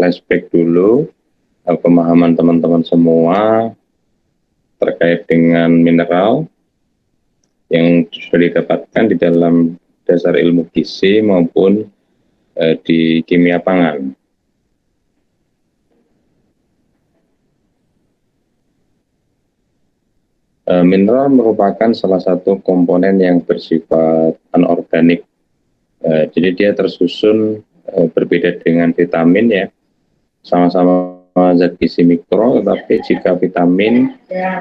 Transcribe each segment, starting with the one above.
flashback dulu pemahaman teman-teman semua terkait dengan mineral yang sudah didapatkan di dalam dasar ilmu gizi maupun di kimia pangan. Mineral merupakan salah satu komponen yang bersifat anorganik. Jadi dia tersusun berbeda dengan vitamin ya, sama-sama zat gizi mikro, tetapi jika vitamin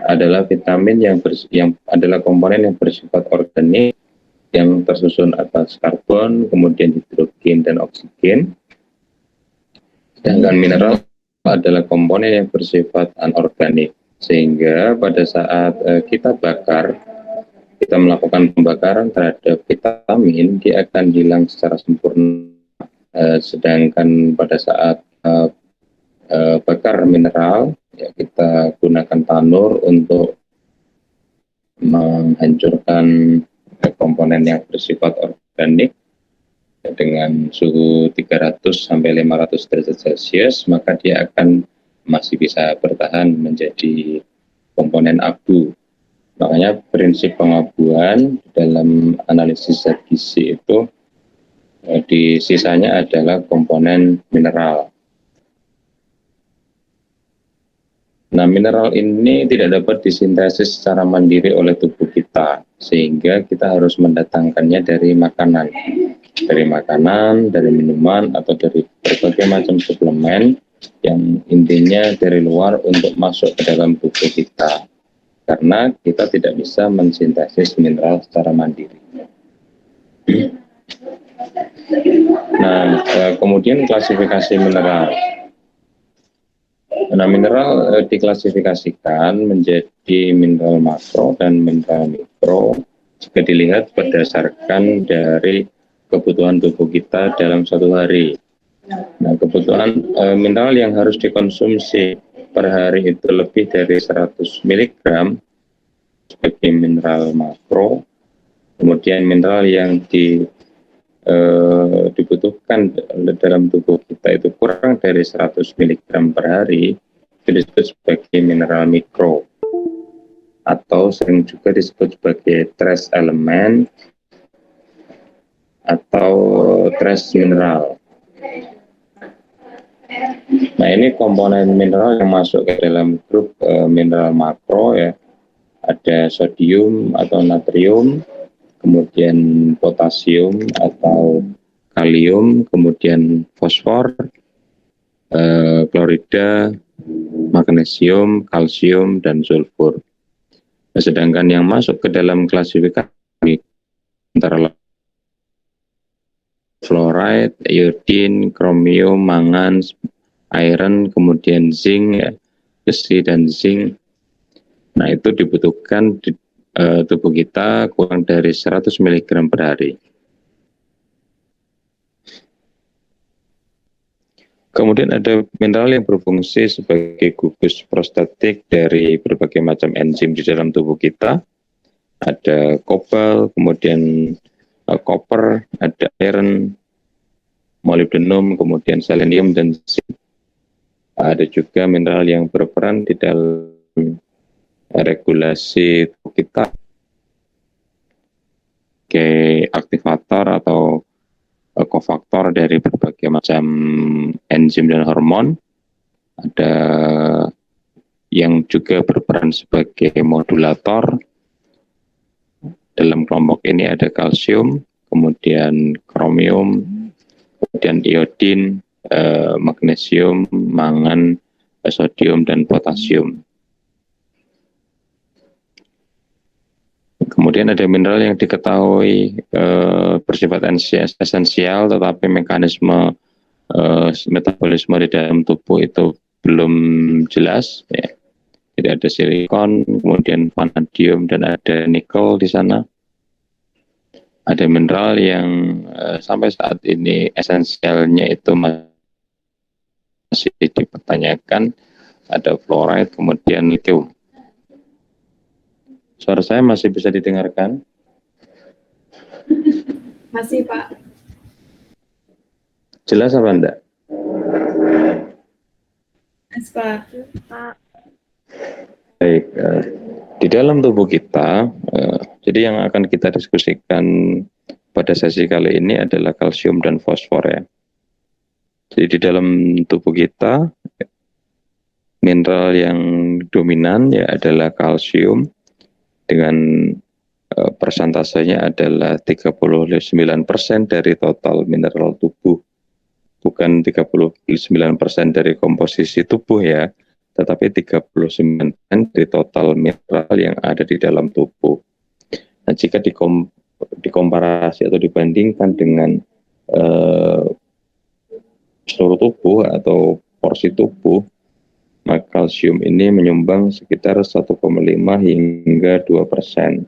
adalah vitamin yang adalah komponen yang bersifat organik yang tersusun atas karbon, kemudian hidrogen dan oksigen. Sedangkan mineral adalah komponen yang bersifat anorganik. Sehingga pada saat kita bakar, kita melakukan pembakaran terhadap vitamin, dia akan hilang secara sempurna. Sedangkan pada saat bakar mineral, ya kita gunakan tanur untuk menghancurkan komponen yang bersifat organik dengan suhu 300 sampai 500 derajat Celcius, maka dia akan masih bisa bertahan menjadi komponen abu. Makanya prinsip pengabuan dalam analisis zat gizi itu di sisanya adalah komponen mineral. Nah, mineral ini tidak dapat disintesis secara mandiri oleh tubuh kita, sehingga kita harus mendatangkannya dari makanan. Dari minuman, atau dari berbagai macam suplemen yang intinya dari luar untuk masuk ke dalam tubuh kita. Karena kita tidak bisa mensintesis mineral secara mandiri. Nah, kemudian klasifikasi mineral. Nah, mineral diklasifikasikan menjadi mineral makro dan mineral mikro jika dilihat berdasarkan dari kebutuhan tubuh kita dalam satu hari. Nah, kebutuhan mineral yang harus dikonsumsi per hari itu lebih dari 100 mg sebagai mineral makro. Kemudian mineral yang dibutuhkan dalam tubuh kita itu kurang dari 100 mg per hari, itu disebut sebagai mineral mikro, atau sering juga disebut sebagai trace element atau trace mineral. Nah, ini komponen mineral yang masuk ke dalam grup mineral makro ya. Ada sodium atau natrium, kemudian potasium atau kalium, kemudian fosfor, klorida, magnesium, kalsium, dan sulfur. Nah, sedangkan yang masuk ke dalam klasifikasi antara fluoride, iodin, kromium, mangan, iron, kemudian zinc, ya, besi dan zinc. Nah, itu dibutuhkan di tubuh kita kurang dari 100 mg per hari. Kemudian ada mineral yang berfungsi sebagai gugus prostetik dari berbagai macam enzim di dalam tubuh kita. Ada kobalt, kemudian koper, ada iron, molybdenum, kemudian selenium dan zinc. Ada juga mineral yang berperan di dalam regulasi tubuh kita sebagai aktivator atau kofaktor dari berbagai macam enzim dan hormon. Ada yang juga berperan sebagai modulator. Dalam kelompok ini ada kalsium, kemudian kromium, kemudian iodin, magnesium, mangan, sodium, dan potasium. Kemudian ada mineral yang diketahui bersifat esensial, tetapi mekanisme metabolisme di dalam tubuh itu belum jelas. Ya. Jadi ada silikon, kemudian vanadium, dan ada nikel di sana. Ada mineral yang sampai saat ini esensialnya itu masih dipertanyakan. Ada fluoride, kemudian lithium. Suara saya masih bisa didengarkan? Masih, Pak. Jelas apa enggak? Pak. Baik, di dalam tubuh kita, jadi yang akan kita diskusikan pada sesi kali ini adalah kalsium dan fosfor ya. Jadi di dalam tubuh kita, mineral yang dominan ya adalah kalsium dengan persentasenya adalah 39% dari total mineral tubuh. Bukan 39% dari komposisi tubuh ya, tetapi 39% dari total mineral yang ada di dalam tubuh. Nah, jika dikomparasi atau dibandingkan dengan seluruh tubuh atau porsi tubuh, maka kalsium ini menyumbang sekitar 1,5 hingga 2%.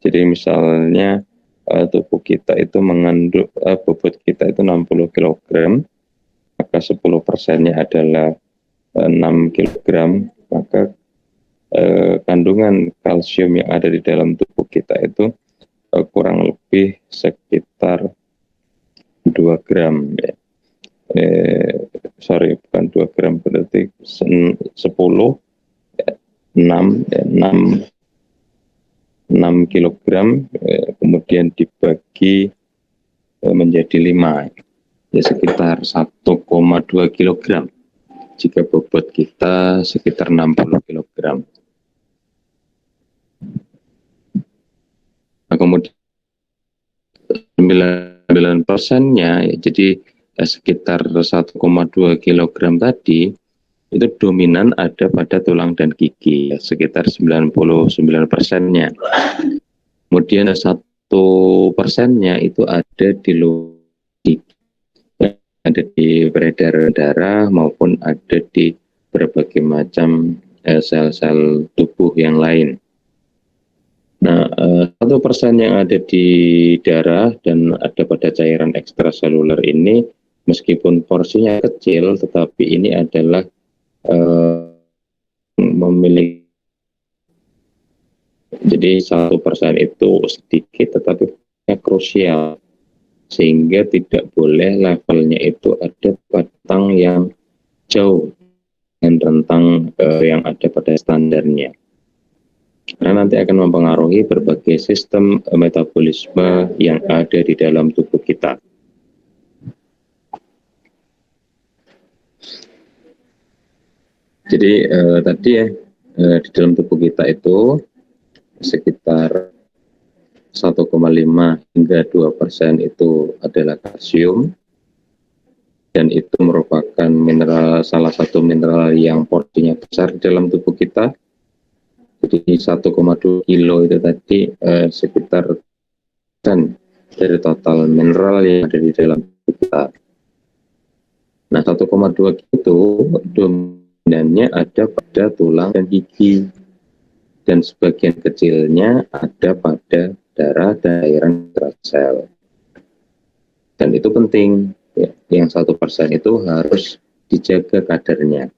Jadi misalnya tubuh kita itu mengandung bobot kita itu 60 kg, maka 10%-nya adalah 6 kg, maka kandungan kalsium yang ada di dalam tubuh kita itu kurang lebih sekitar 2 gram ya. Bukan 2 gram, berarti 10 6 kilogram, kemudian dibagi menjadi 5, ya sekitar 1,2 kilogram jika bobot kita sekitar 60 kilogram. Nah, kemudian 9%-nya, ya, jadi sekitar 1,2 kilogram tadi itu dominan ada pada tulang dan gigi, sekitar 99%-nya. Kemudian 1%-nya itu ada di gigi, ada di peredaran darah maupun ada di berbagai macam sel-sel tubuh yang lain. Nah, 1% yang ada di darah dan ada pada cairan ekstraseluler ini, meskipun porsinya kecil, tetapi ini adalah memiliki, jadi 1% itu sedikit tetapi krusial, sehingga tidak boleh levelnya itu ada batang yang jauh dan rentang yang ada pada standarnya, karena nanti akan mempengaruhi berbagai sistem metabolisme yang ada di dalam tubuh kita. Jadi tadi ya, di dalam tubuh kita itu sekitar 1,5 hingga 2% itu adalah kalsium, dan itu merupakan salah satu mineral yang porsinya besar di dalam tubuh kita. Jadi 1,2 kilo itu tadi sekitar dari total mineral yang ada di dalam tubuh kita. Nah, 1,2 itu dominannya ada pada tulang dan gigi, dan sebagian kecilnya ada pada darah dan cairan sel. Dan itu penting, ya. Yang 1% itu harus dijaga kadarnya,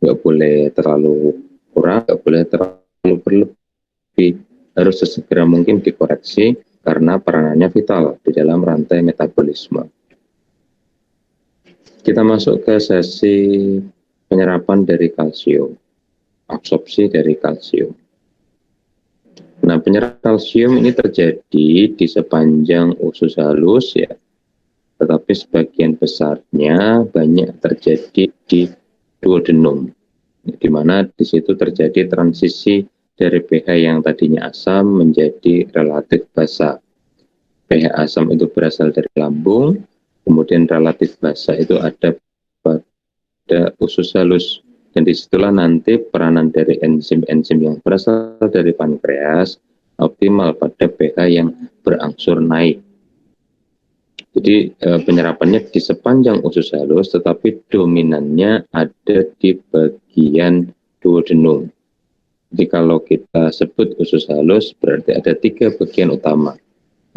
nggak boleh terlalu kurang, nggak boleh terlalu berlebih, harus sesegera mungkin dikoreksi karena peranannya vital di dalam rantai metabolisme. Kita masuk ke sesi penyerapan dari kalsium, absorpsi dari kalsium. Nah, penyerapan kalsium ini terjadi di sepanjang usus halus ya, tetapi sebagian besarnya banyak terjadi di duodenum, di mana di situ terjadi transisi dari pH yang tadinya asam menjadi relatif basa. pH asam itu berasal dari lambung, kemudian relatif basa itu ada pada usus halus, dan disitulah nanti peranan dari enzim-enzim yang berasal dari pankreas optimal pada pH yang berangsur naik. Jadi penyerapannya di sepanjang usus halus, tetapi dominannya ada di bagian duodenum. Jadi kalau kita sebut usus halus, berarti ada 3 bagian utama.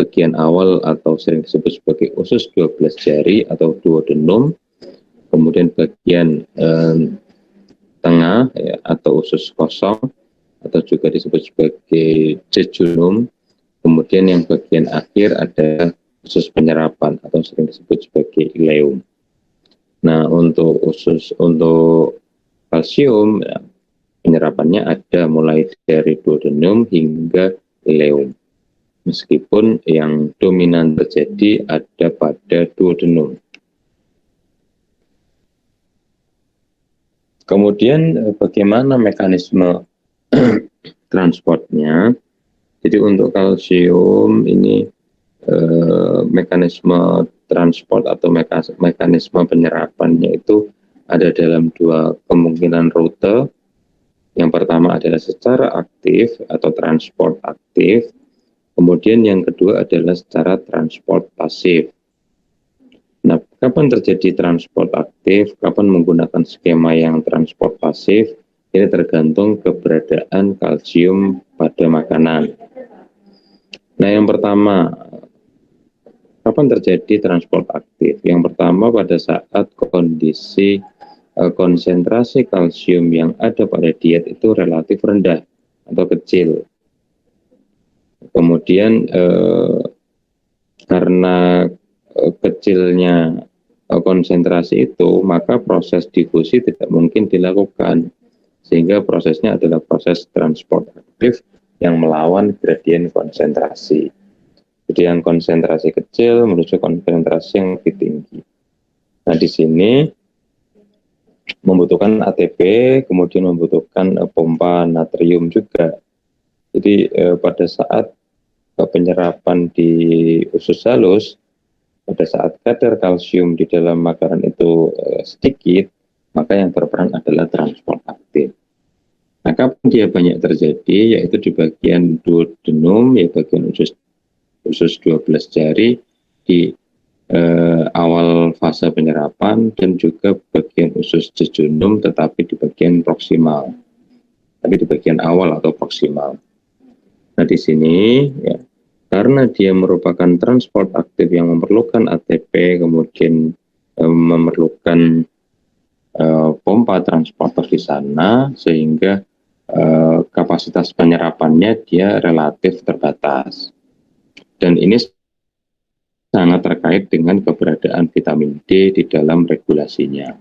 Bagian awal atau sering disebut sebagai usus 12 jari atau duodenum, kemudian bagian tengah ya, atau usus kosong atau juga disebut sebagai jejunum, kemudian yang bagian akhir ada usus penyerapan atau sering disebut sebagai ileum. Nah, untuk kalsium, ya, penyerapannya ada mulai dari duodenum hingga ileum. Meskipun yang dominan terjadi ada pada duodenum. Kemudian bagaimana mekanisme transportnya? Jadi untuk kalsium ini mekanisme transport atau mekanisme penyerapannya itu ada dalam dua kemungkinan rute. Yang pertama adalah secara aktif atau transport aktif. Kemudian yang kedua adalah secara transport pasif. Nah, kapan terjadi transport aktif, kapan menggunakan skema yang transport pasif, ini tergantung keberadaan kalsium pada makanan. Nah, yang pertama, kapan terjadi transport aktif? Yang pertama pada saat kondisi konsentrasi kalsium yang ada pada diet itu relatif rendah atau kecil. Kemudian karena kecilnya konsentrasi itu, maka proses difusi tidak mungkin dilakukan, sehingga prosesnya adalah proses transport aktif yang melawan gradien konsentrasi. Jadi yang konsentrasi kecil menuju konsentrasi yang lebih tinggi. Nah, di sini membutuhkan ATP, kemudian membutuhkan pompa natrium juga. Jadi pada saat penyerapan di usus halus, pada saat kadar kalsium di dalam makanan itu sedikit, maka yang berperan adalah transport aktif. Nah, kapan dia banyak terjadi, yaitu di bagian duodenum, yaitu bagian usus 12 jari, di awal fase penyerapan, dan juga bagian usus jejunum, tetapi di bagian proksimal, tapi di bagian awal atau proksimal. Nah, di sini ya, karena dia merupakan transport aktif yang memerlukan ATP, kemudian memerlukan pompa transporter di sana, sehingga kapasitas penyerapannya dia relatif terbatas. Dan ini sangat terkait dengan keberadaan vitamin D di dalam regulasinya.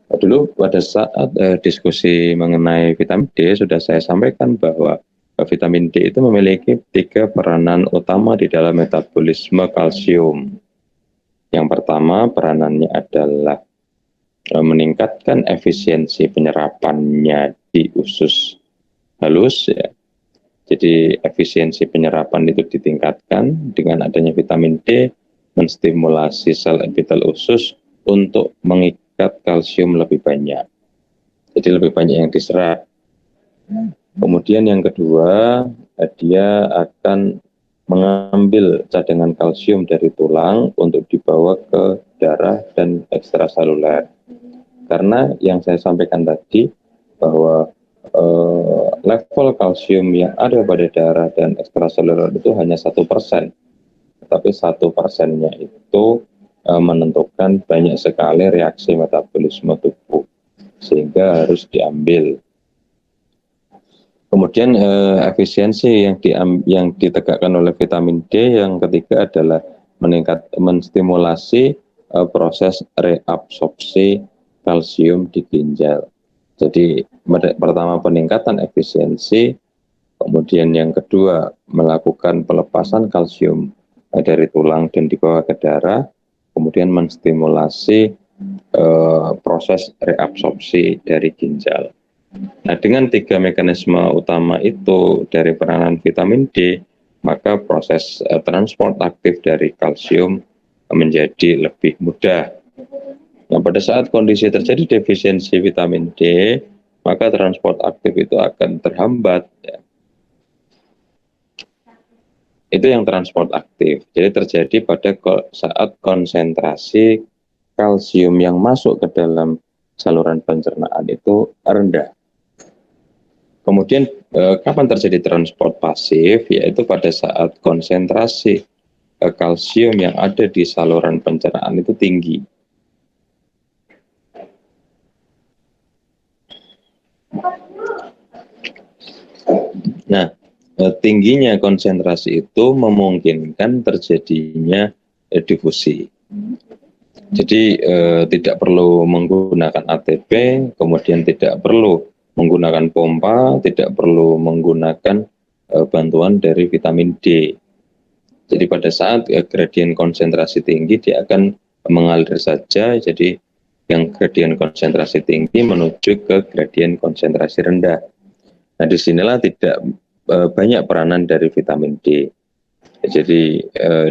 Dulu pada saat diskusi mengenai vitamin D, sudah saya sampaikan bahwa vitamin D itu memiliki 3 peranan utama di dalam metabolisme kalsium. Yang pertama, peranannya adalah meningkatkan efisiensi penyerapannya di usus halus. Ya. Jadi efisiensi penyerapan itu ditingkatkan dengan adanya vitamin D, menstimulasi sel epitel usus untuk mengikat kalsium lebih banyak. Jadi lebih banyak yang diserap. Kemudian yang kedua, dia akan mengambil cadangan kalsium dari tulang untuk dibawa ke darah dan ekstraseluler. Karena yang saya sampaikan tadi bahwa level kalsium yang ada pada darah dan ekstraseluler itu hanya 1%, tetapi 1%-nya itu menentukan banyak sekali reaksi metabolisme tubuh, sehingga harus diambil. Kemudian efisiensi yang ditegakkan oleh vitamin D yang ketiga adalah menstimulasi proses reabsorpsi kalsium di ginjal. Jadi pertama peningkatan efisiensi, kemudian yang kedua melakukan pelepasan kalsium dari tulang dan dibawa ke darah, kemudian menstimulasi proses reabsorpsi dari ginjal. Nah, dengan 3 mekanisme utama itu dari peranan vitamin D, maka proses transport aktif dari kalsium menjadi lebih mudah. Nah, pada saat kondisi terjadi defisiensi vitamin D, maka transport aktif itu akan terhambat. Ya. Itu yang transport aktif. Jadi terjadi pada saat konsentrasi kalsium yang masuk ke dalam saluran pencernaan itu rendah. Kemudian kapan terjadi transport pasif, yaitu pada saat konsentrasi kalsium yang ada di saluran pencernaan itu tinggi. Nah, tingginya konsentrasi itu memungkinkan terjadinya difusi. Jadi tidak perlu menggunakan ATP, kemudian tidak perlu menggunakan pompa, tidak perlu menggunakan bantuan dari vitamin D. Jadi pada saat gradien konsentrasi tinggi dia akan mengalir saja, jadi yang gradien konsentrasi tinggi menuju ke gradien konsentrasi rendah. Nah disinilah tidak banyak peranan dari vitamin D. Jadi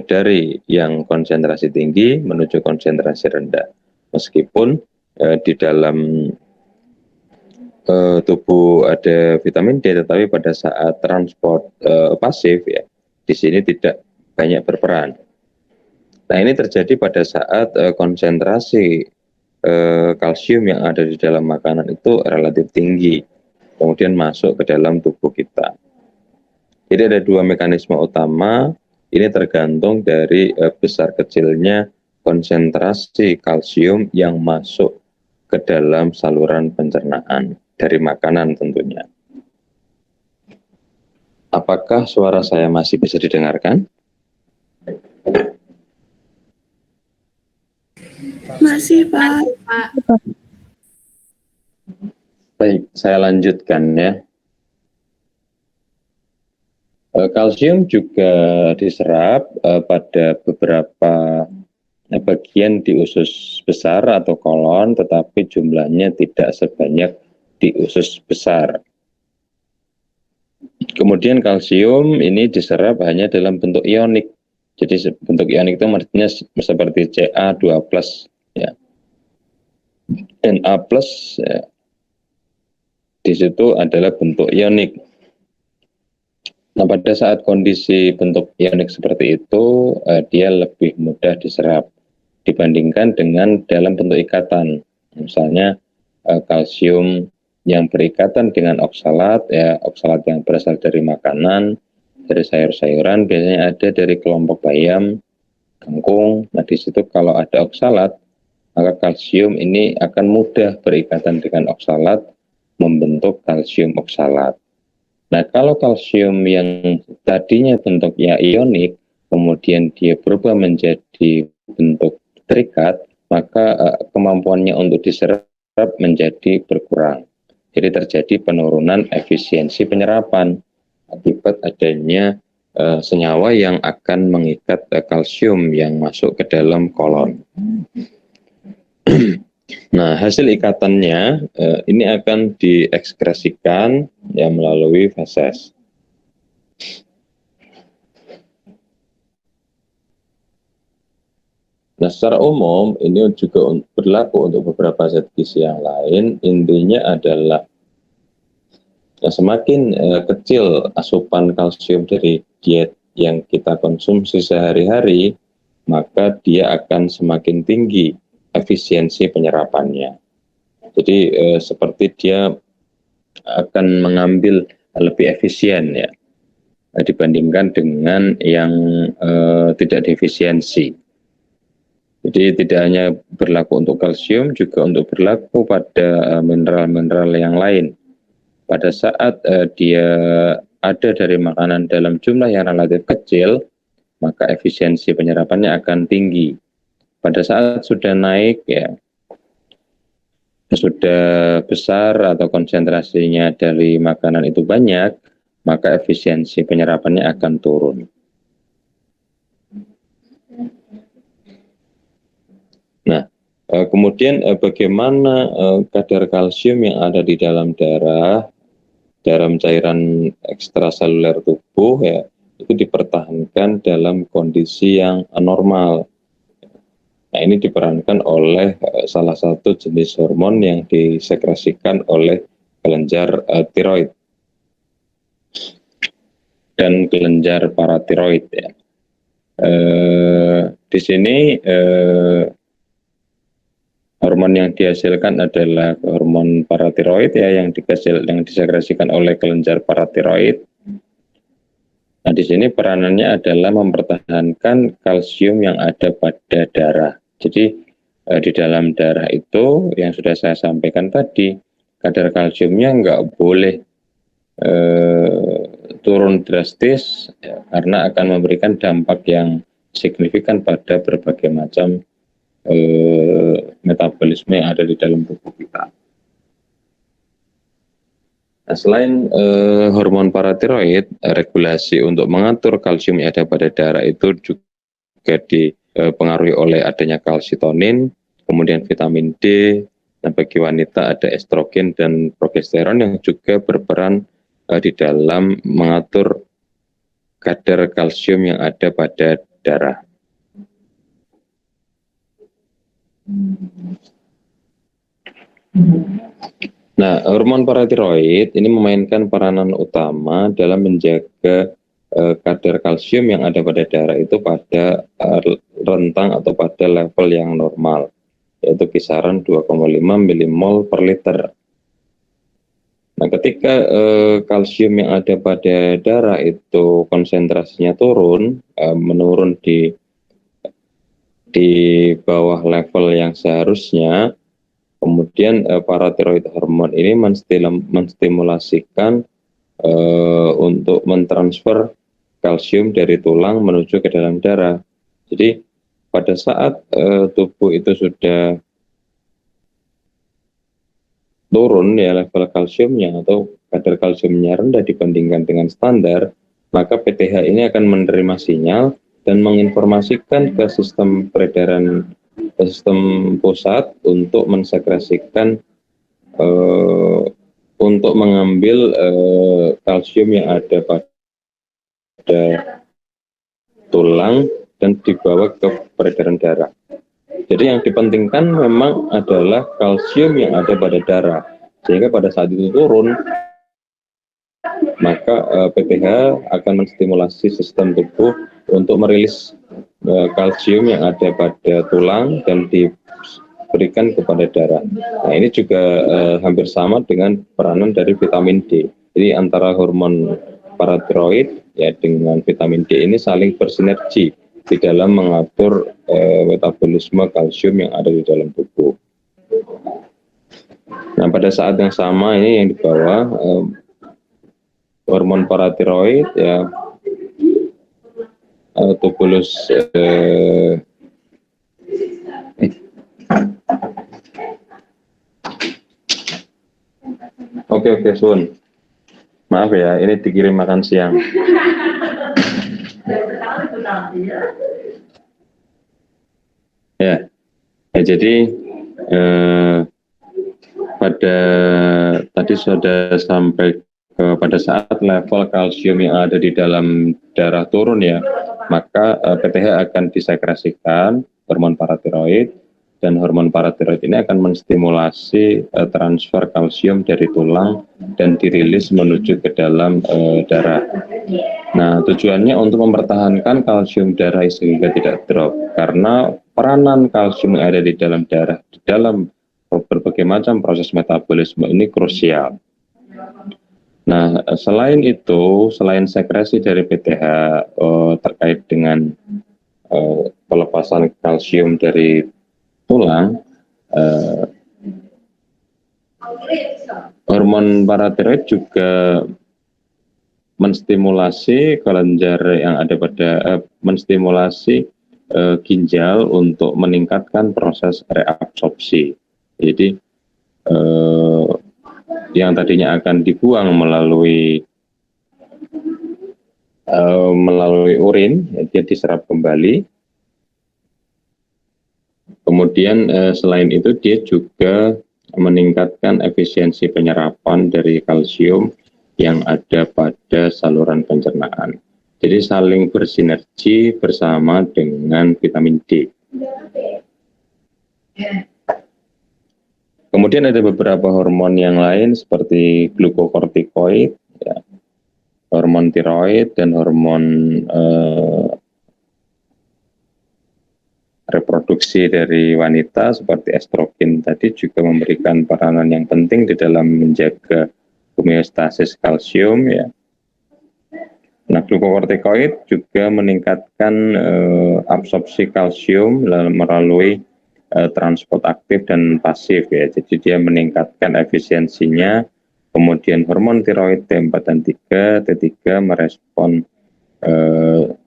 dari yang konsentrasi tinggi menuju konsentrasi rendah. Meskipun di dalam tubuh ada vitamin D, tetapi pada saat transport pasif ya, di sini tidak banyak berperan. Nah ini terjadi pada saat konsentrasi kalsium yang ada di dalam makanan itu relatif tinggi, kemudian masuk ke dalam tubuh kita. Jadi ada dua mekanisme utama, ini tergantung dari besar kecilnya konsentrasi kalsium yang masuk ke dalam saluran pencernaan dari makanan tentunya. Apakah suara saya masih bisa didengarkan? Masih, Pak. Baik, saya lanjutkan ya. Kalsium juga diserap pada beberapa bagian di usus besar atau kolon, tetapi jumlahnya tidak sebanyak di usus besar. Kemudian kalsium ini diserap hanya dalam bentuk ionik. Jadi bentuk ionik itu artinya seperti Ca2+, ya. Na+, ya. Di situ adalah bentuk ionik. Nah, pada saat kondisi bentuk ionik seperti itu, dia lebih mudah diserap dibandingkan dengan dalam bentuk ikatan. Misalnya kalsium yang berikatan dengan oksalat, ya oksalat yang berasal dari makanan, dari sayur-sayuran, biasanya ada dari kelompok bayam, kangkung. Nah, di situ kalau ada oksalat, maka kalsium ini akan mudah berikatan dengan oksalat, membentuk kalsium oksalat. Nah, kalau kalsium yang tadinya bentuknya ionik, kemudian dia berubah menjadi bentuk terikat, maka kemampuannya untuk diserap menjadi berkurang. Jadi terjadi penurunan efisiensi penyerapan akibat adanya senyawa yang akan mengikat kalsium yang masuk ke dalam kolon. Nah, hasil ikatannya ini akan diekskresikan ya melalui feses. Nah, secara umum ini juga berlaku untuk beberapa zat gizi yang lain. Intinya adalah semakin kecil asupan kalsium dari diet yang kita konsumsi sehari-hari, maka dia akan semakin tinggi efisiensi penyerapannya. Jadi seperti dia akan mengambil lebih efisien ya dibandingkan dengan yang tidak defisiensi. Jadi tidak hanya berlaku untuk kalsium, juga untuk berlaku pada mineral-mineral yang lain. Pada saat dia ada dari makanan dalam jumlah yang relatif kecil, maka efisiensi penyerapannya akan tinggi. Pada saat sudah naik ya, sudah besar atau konsentrasinya dari makanan itu banyak, maka efisiensi penyerapannya akan turun. Nah, kemudian bagaimana kadar kalsium yang ada di dalam darah, dalam cairan ekstraseluler tubuh ya, itu dipertahankan dalam kondisi yang normal. Nah, ini diperankan oleh salah satu jenis hormon yang disekresikan oleh kelenjar tiroid dan kelenjar paratiroid ya. Di sini hormon yang dihasilkan adalah hormon paratiroid ya yang disekresikan oleh kelenjar paratiroid. Nah, di sini peranannya adalah mempertahankan kalsium yang ada pada darah. Jadi di dalam darah itu yang sudah saya sampaikan tadi, kadar kalsiumnya nggak boleh turun drastis ya, karena akan memberikan dampak yang signifikan pada berbagai macam metabolisme yang ada di dalam tubuh kita. Nah, selain hormon paratiroid, regulasi untuk mengatur kalsium yang ada pada darah itu juga dipengaruhi oleh adanya kalsitonin, kemudian vitamin D. Nah, bagi wanita ada estrogen dan progesteron yang juga berperan di dalam mengatur kadar kalsium yang ada pada darah. Nah, hormon paratiroid ini memainkan peranan utama dalam menjaga kadar kalsium yang ada pada darah itu pada rentang atau pada level yang normal, yaitu kisaran 2,5 milimol per liter. Nah, ketika kalsium yang ada pada darah itu konsentrasinya turun, menurun di bawah level yang seharusnya, kemudian paratiroid hormon ini menstimulasikan untuk mentransfer kalsium dari tulang menuju ke dalam darah. Jadi pada saat tubuh itu sudah turun ya level kalsiumnya atau kadar kalsiumnya rendah dibandingkan dengan standar, maka PTH ini akan menerima sinyal dan menginformasikan ke sistem peredaran sistem pusat untuk mensekresikan untuk mengambil kalsium yang ada pada tulang dan dibawa ke peredaran darah. Jadi yang dipentingkan memang adalah kalsium yang ada pada darah, sehingga pada saat itu turun, maka PTH akan menstimulasi sistem tubuh untuk merilis kalsium yang ada pada tulang dan diberikan kepada darah. Nah, ini juga hampir sama dengan peranan dari vitamin D. Jadi antara hormon paratiroid ya dengan vitamin D ini saling bersinergi di dalam mengatur metabolisme kalsium yang ada di dalam tubuh. Nah, pada saat yang sama ini yang dibawa hormon paratiroid ya tubulus Oke, Sun. Maaf ya, ini dikirim makan siang. Ya, jadi pada tadi sudah sampai pada saat level kalsium yang ada di dalam darah turun ya, maka PTH akan disekresikan hormon paratiroid, dan hormon paratiroid ini akan menstimulasi transfer kalsium dari tulang dan dirilis menuju ke dalam darah. Nah, tujuannya untuk mempertahankan kalsium darah sehingga tidak drop, karena peranan kalsium yang ada di dalam darah di dalam berbagai macam proses metabolisme ini krusial. Nah, selain itu, selain sekresi dari PTH terkait dengan pelepasan kalsium dari tulang, hormon paratiroid juga menstimulasi kelenjar yang ada pada menstimulasi ginjal untuk meningkatkan proses reabsorpsi. Jadi yang tadinya akan dibuang melalui urin, dia diserap kembali. Kemudian selain itu dia juga meningkatkan efisiensi penyerapan dari kalsium yang ada pada saluran pencernaan. Jadi saling bersinergi bersama dengan vitamin D. Kemudian ada beberapa hormon yang lain seperti glukokortikoid, ya, hormon tiroid, dan hormon reproduksi dari wanita seperti estrogen tadi juga memberikan peranan yang penting di dalam menjaga homeostasis kalsium ya. Nah, glukokortikoid juga meningkatkan absorpsi kalsium melalui transport aktif dan pasif ya. Jadi dia meningkatkan efisiensinya. Kemudian hormon tiroid T4 dan T3 merespon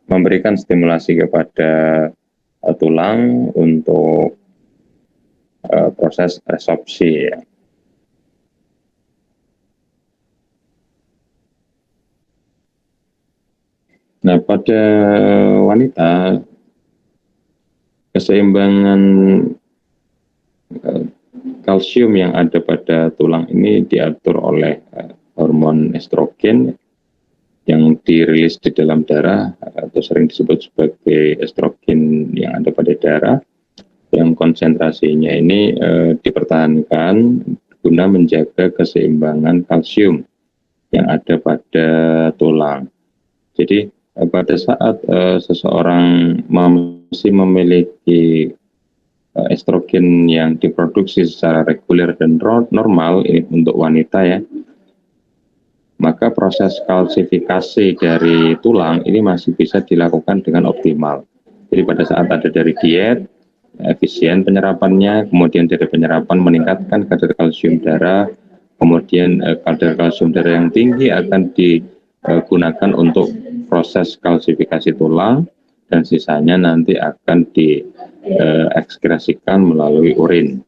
memberikan stimulasi kepada tulang untuk proses resorpsi ya. Nah, pada wanita keseimbangan kalsium yang ada pada tulang ini diatur oleh hormon estrogen yang dirilis di dalam darah atau sering disebut sebagai estrogen yang ada pada darah, yang konsentrasinya ini dipertahankan guna menjaga keseimbangan kalsium yang ada pada tulang. Jadi pada saat seseorang masih memiliki estrogen yang diproduksi secara reguler dan normal, ini untuk wanita ya, maka proses kalsifikasi dari tulang ini masih bisa dilakukan dengan optimal. Jadi pada saat ada dari diet, efisien penyerapannya, kemudian dari penyerapan meningkatkan kadar kalsium darah, kemudian kadar kalsium darah yang tinggi akan digunakan untuk proses kalsifikasi tulang, dan sisanya nanti akan diekskresikan melalui urin.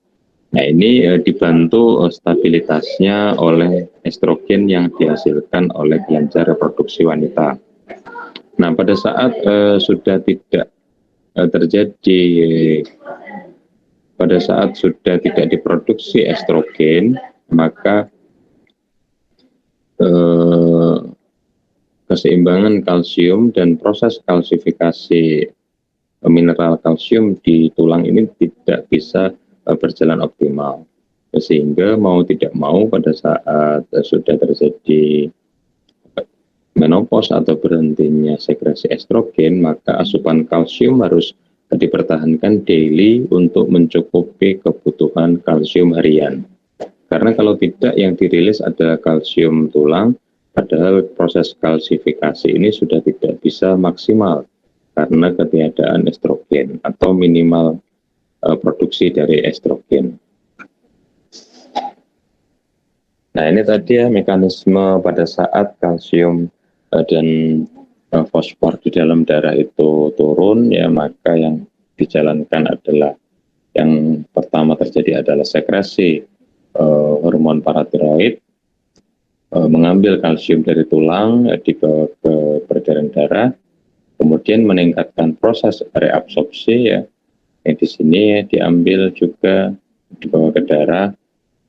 Nah, ini dibantu stabilitasnya oleh estrogen yang dihasilkan oleh kelenjar reproduksi wanita. Nah, pada saat sudah tidak terjadi, pada saat sudah tidak diproduksi estrogen, maka keseimbangan kalsium dan proses kalsifikasi mineral kalsium di tulang ini tidak bisa berjalan optimal, sehingga mau tidak mau pada saat sudah terjadi menopause atau berhentinya sekresi estrogen, maka asupan kalsium harus dipertahankan daily untuk mencukupi kebutuhan kalsium harian. Karena kalau tidak, yang dirilis adalah kalsium tulang, padahal proses kalsifikasi ini sudah tidak bisa maksimal karena ketiadaan estrogen atau minimal produksi dari estrogen. Nah, ini tadi ya mekanisme pada saat kalsium dan fosfor di dalam darah itu turun, ya, maka yang dijalankan adalah, yang pertama terjadi adalah sekresi hormon paratiroid, mengambil kalsium dari tulang dibawa ke peredaran darah, kemudian meningkatkan proses reabsorpsi ya, yang di sini diambil juga dibawa ke darah,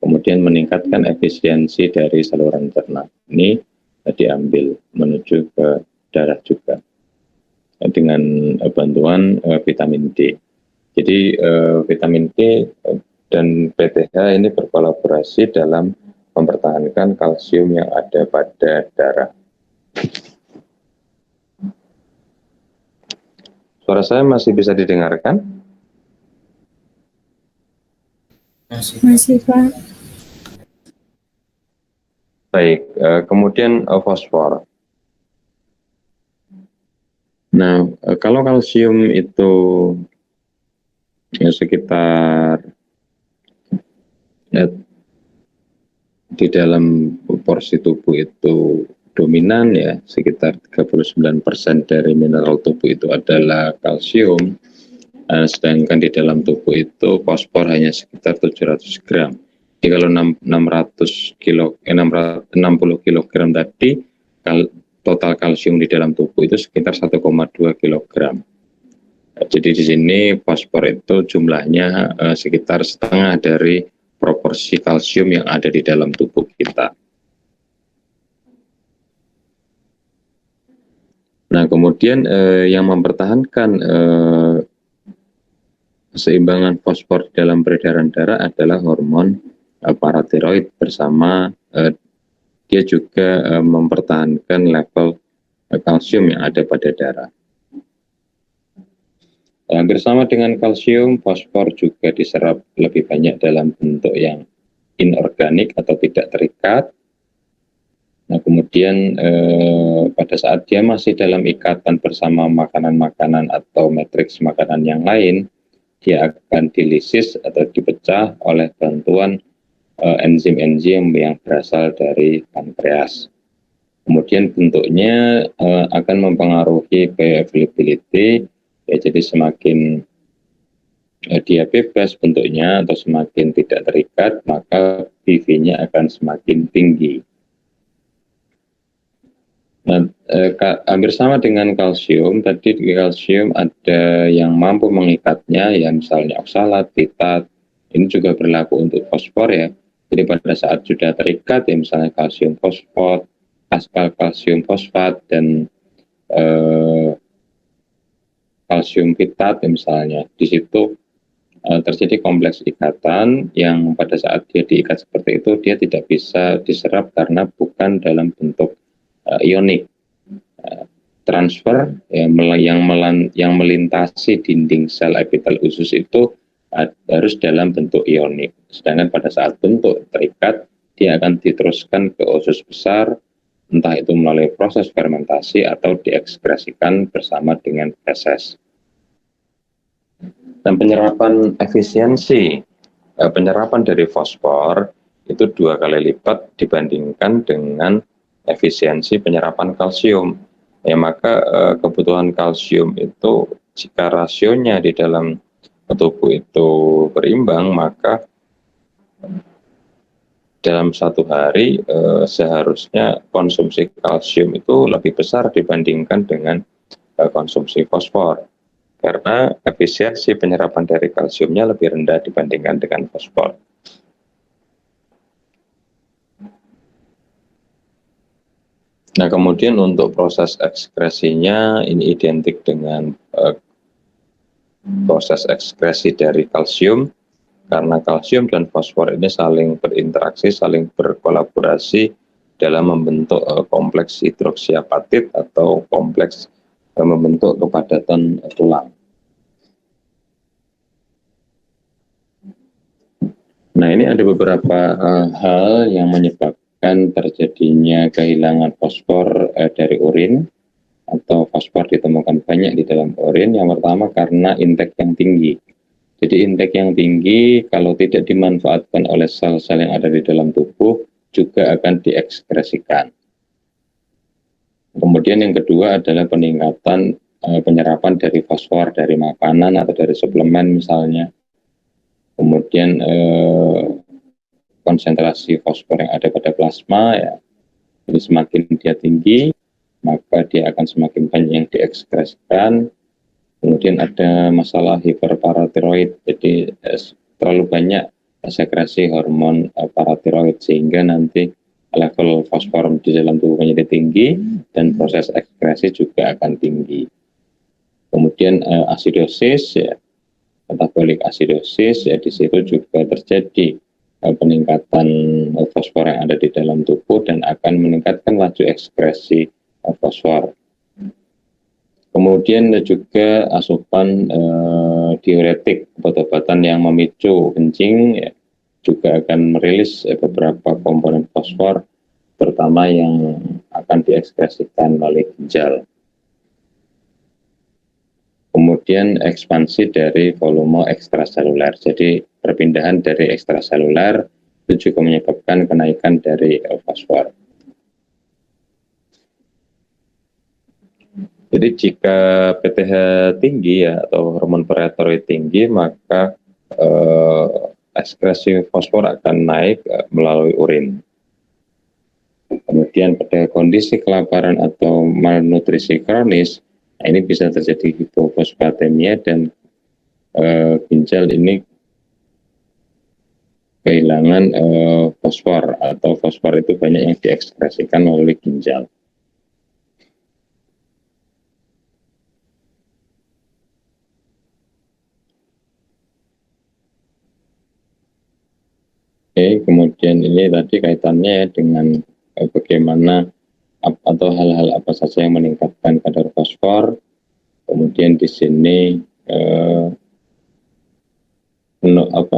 kemudian meningkatkan efisiensi dari saluran cerna. Ini diambil menuju ke darah juga dengan bantuan vitamin D. Jadi vitamin D dan PTH ini berkolaborasi dalam mempertahankan kalsium yang ada pada darah. Suara saya masih bisa didengarkan? Masih, Pak. Baik, kemudian fosfor. Nah, kalau kalsium itu ya sekitar di dalam porsi tubuh itu dominan ya, sekitar 39% dari mineral tubuh itu adalah kalsium, sedangkan di dalam tubuh itu fosfor hanya sekitar 700 gram. Jadi kalau 60 kilogram tadi, total kalsium di dalam tubuh itu sekitar 1,2 kilogram. Jadi di sini fosfor itu jumlahnya sekitar setengah dari proporsi kalsium yang ada di dalam tubuh kita. Nah, kemudian yang mempertahankan keseimbangan fosfor dalam peredaran darah adalah hormon paratiroid, bersama dia juga mempertahankan level kalsium yang ada pada darah. Bersama dengan kalsium, fosfor juga diserap lebih banyak dalam bentuk yang inorganik atau tidak terikat. Nah, kemudian pada saat dia masih dalam ikatan bersama makanan-makanan atau matriks makanan yang lain, dia akan dilisis atau dipecah oleh bantuan enzim-enzim yang berasal dari pankreas. Kemudian bentuknya akan mempengaruhi bioavailability, ya, jadi semakin dia bebas bentuknya atau semakin tidak terikat, maka PV-nya akan semakin tinggi. Nah, hampir sama dengan kalsium, tadi di kalsium ada yang mampu mengikatnya, ya misalnya oksalat, titat, ini juga berlaku untuk fosfor ya. Jadi pada saat sudah terikat, ya misalnya kalsium fosfat, kalsium fosfat, dan kalsium pitat ya misalnya, di situ terjadi kompleks ikatan yang pada saat dia diikat seperti itu, dia tidak bisa diserap karena bukan dalam bentuk ionik. Transfer yang melintasi dinding sel epitel usus itu harus dalam bentuk ionik. Sedangkan pada saat bentuk terikat, dia akan diteruskan ke usus besar, entah itu melalui proses fermentasi atau diekskresikan bersama dengan feses. Dan penyerapan efisiensi penyerapan dari fosfor itu 2 kali lipat dibandingkan dengan efisiensi penyerapan kalsium. Ya, maka kebutuhan kalsium itu jika rasionya di dalam tubuh itu berimbang, maka dalam satu hari seharusnya konsumsi kalsium itu lebih besar dibandingkan dengan konsumsi fosfor, karena efisiensi penyerapan dari kalsiumnya lebih rendah dibandingkan dengan fosfor. Nah, kemudian untuk proses ekskresinya ini identik dengan proses ekskresi dari kalsium, karena kalsium dan fosfor ini saling berinteraksi, saling berkolaborasi dalam membentuk kompleks hidroksiapatit atau kompleks membentuk kepadatan tulang. Nah, ini ada beberapa hal yang menyebabkan terjadinya kehilangan fosfor dari urin atau fosfor ditemukan banyak di dalam urin. Yang pertama karena intake yang tinggi. Jadi intake yang tinggi kalau tidak dimanfaatkan oleh sel-sel yang ada di dalam tubuh juga akan diekskresikan. Kemudian yang kedua adalah peningkatan penyerapan dari fosfor dari makanan atau dari suplemen misalnya. Kemudian konsentrasi fosfor yang ada pada plasma ya, jadi semakin dia tinggi maka dia akan semakin banyak yang diekskresikan. Kemudian ada masalah hiperparatiroid, jadi terlalu banyak sekresi hormon paratiroid sehingga nanti level fosfor di dalam tubuh menjadi tinggi dan proses ekskresi juga akan tinggi. Kemudian asidosis ya, metabolik asidosis ya, di situ juga terjadi peningkatan fosfor yang ada di dalam tubuh dan akan meningkatkan laju ekskresi fosfor. Kemudian juga asupan diuretik, obat-obatan yang memicu kencing ya, juga akan merilis beberapa komponen fosfor, terutama yang akan diekskresikan oleh ginjal. Kemudian ekspansi dari volume ekstraseluler, jadi perpindahan dari ekstraseluler itu juga menyebabkan kenaikan dari fosfor. Jadi jika PTH tinggi ya atau hormon paratiroid tinggi, maka ekskresi fosfor akan naik melalui urin. Kemudian pada kondisi kelaparan atau malnutrisi kronis, nah ini bisa terjadi hipofosfatemia dan ginjal ini kehilangan fosfor atau fosfor itu banyak yang diekskresikan melalui ginjal. Oke, kemudian ini tadi kaitannya dengan bagaimana atau hal-hal apa saja yang meningkatkan kadar fosfor. Kemudian di sini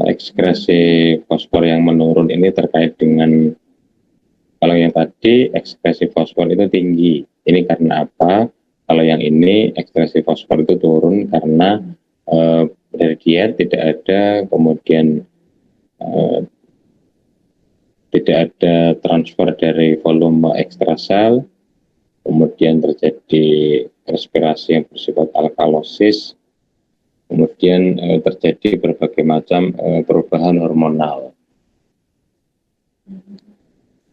ekskresi fosfor yang menurun ini terkait dengan, kalau yang tadi ekskresi fosfor itu tinggi. Ini karena apa? Kalau yang ini ekskresi fosfor itu turun karena dari diet tidak ada, kemudian tidak ada transfer dari volume ekstrasel, kemudian terjadi respirasi yang bersifat alkalosis, kemudian terjadi berbagai macam perubahan hormonal.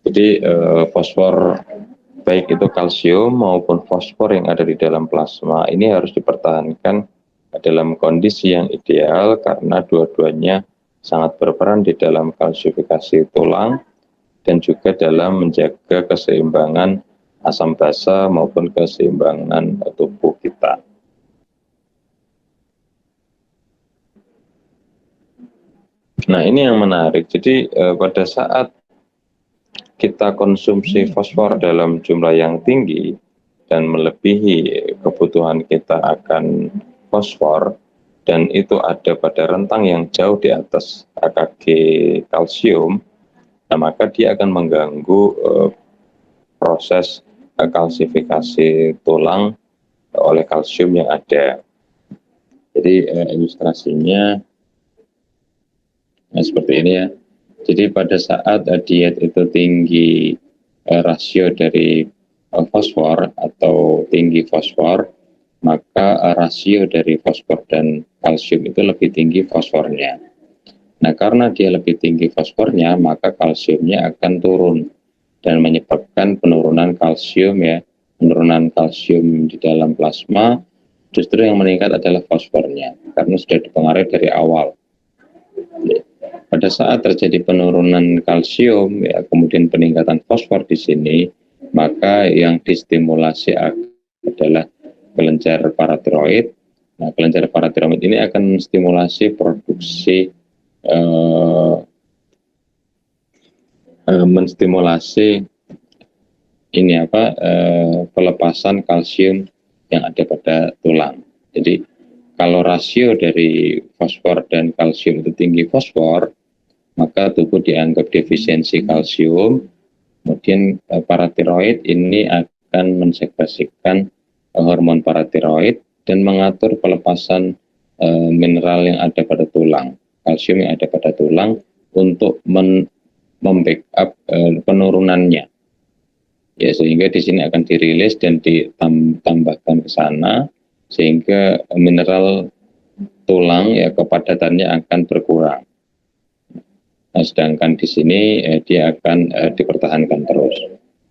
Jadi fosfor, baik itu kalsium maupun fosfor yang ada di dalam plasma, ini harus dipertahankan dalam kondisi yang ideal karena dua-duanya sangat berperan di dalam kalsifikasi tulang dan juga dalam menjaga keseimbangan asam basa maupun keseimbangan tubuh kita. Nah, ini yang menarik. Jadi pada saat kita konsumsi fosfor dalam jumlah yang tinggi dan melebihi kebutuhan kita akan fosfor, dan itu ada pada rentang yang jauh di atas AKG kalsium, nah maka dia akan mengganggu proses kalsifikasi tulang oleh kalsium yang ada. Jadi ilustrasinya seperti ini ya. Jadi pada saat diet itu tinggi rasio dari fosfor atau tinggi fosfor, maka rasio dari fosfor dan kalsium itu lebih tinggi fosfornya. Nah, karena dia lebih tinggi fosfornya, maka kalsiumnya akan turun dan menyebabkan penurunan kalsium ya. Penurunan kalsium di dalam plasma, justru yang meningkat adalah fosfornya karena sudah dipengaruhi dari awal. Pada saat terjadi penurunan kalsium ya, kemudian peningkatan fosfor di sini, maka yang distimulasi adalah kelenjar paratiroid. Nah, kelenjar paratiroid ini akan menstimulasi produksi menstimulasi ini pelepasan kalsium yang ada pada tulang. Jadi kalau rasio dari fosfor dan kalsium itu tinggi fosfor, maka tubuh dianggap defisiensi kalsium. Kemudian paratiroid ini akan mensekresikan hormon paratiroid dan mengatur pelepasan mineral yang ada pada tulang, kalsium yang ada pada tulang untuk membackup penurunannya. Ya, sehingga di sini akan dirilis dan ditambahkan ke sana sehingga mineral tulang ya kepadatannya akan berkurang. Nah, sedangkan di sini dia akan dipertahankan terus.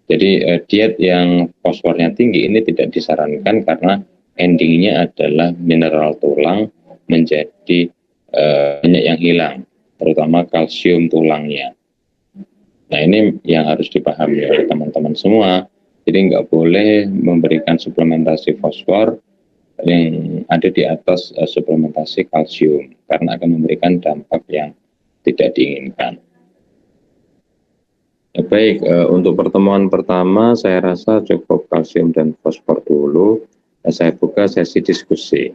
Jadi diet yang fosfornya tinggi ini tidak disarankan karena endingnya adalah mineral tulang menjadi banyak yang hilang, terutama kalsium tulangnya. Nah, ini yang harus dipahami oleh teman-teman semua. Jadi nggak boleh memberikan suplementasi fosfor yang ada di atas suplementasi kalsium karena akan memberikan dampak yang tidak diinginkan. Baik, untuk pertemuan pertama saya rasa cukup kalsium dan fosfor dulu. Saya buka sesi diskusi.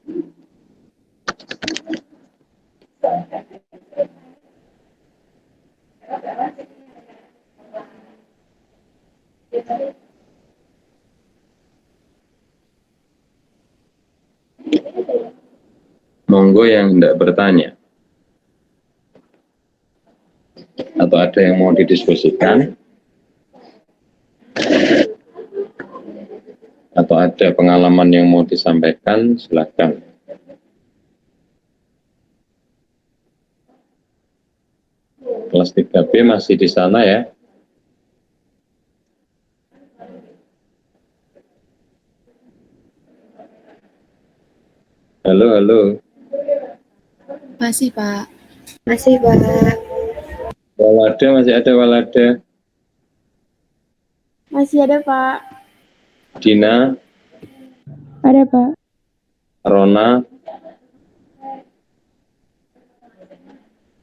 Monggo yang hendak bertanya atau ada yang mau didiskusikan atau ada pengalaman yang mau disampaikan, silakan. Kelas 3B masih di sana ya? Halo, halo. Masih, Pak. Masih, Pak. Walada, masih ada Walada? Masih ada, Pak. Dina? Ada, Pak. Rona?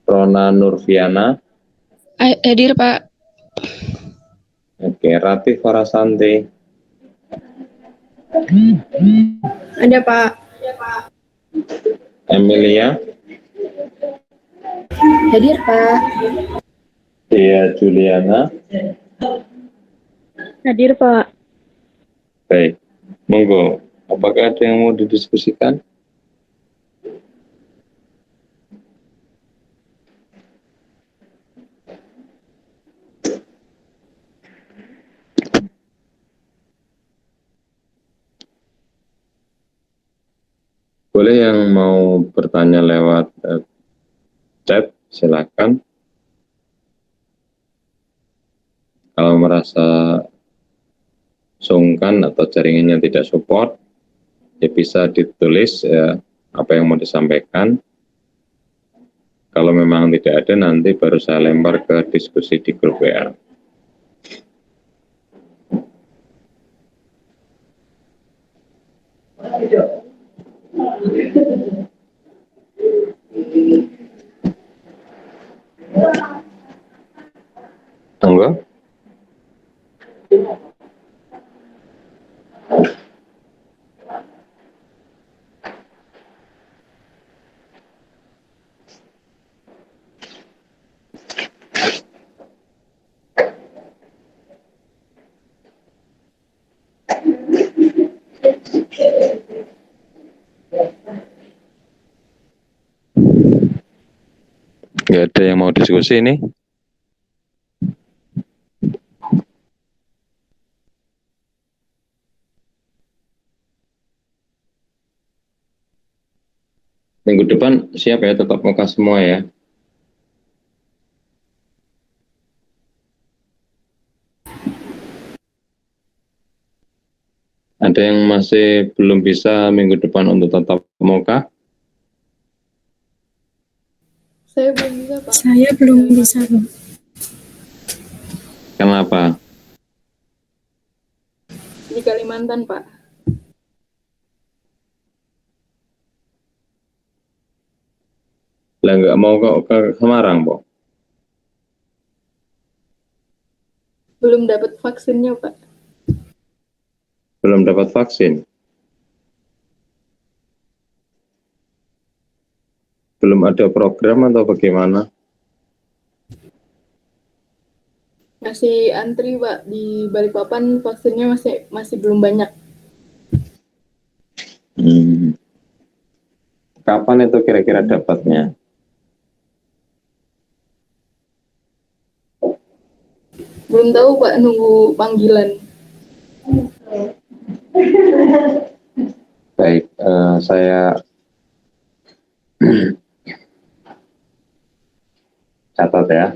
Rona Nurfiana? Hadir, Pak. Oke, Rati Farasanti? Ada, Pak. Emilia? Hadir, Pak. Dea Juliana? Hadir, Pak. Baik, monggo. Apakah ada yang mau didiskusikan? Boleh yang mau bertanya lewat chat, silakan. Kalau merasa sungkan atau jaringannya tidak support, ya bisa ditulis ya, apa yang mau disampaikan. Kalau memang tidak ada, nanti baru saya lempar ke diskusi di grup WA. Tunggu. Nggak ada yang mau diskusi ini? Minggu depan siap ya, tetap muka semua ya. Ada yang masih belum bisa minggu depan untuk tatap muka? Saya belum bisa, Pak. Saya belum bisa, Pak. Kenapa? Di Kalimantan, Pak. Lah nggak mau ke Semarang, Pak? Belum dapat vaksinnya, Pak. Belum dapat vaksin? Belum ada program atau bagaimana? Masih antri, Pak. Di Balikpapan vaksinnya masih belum banyak. Kapan itu kira-kira dapatnya? Belum tahu, Pak. Nunggu panggilan. Baik, saya catat ya.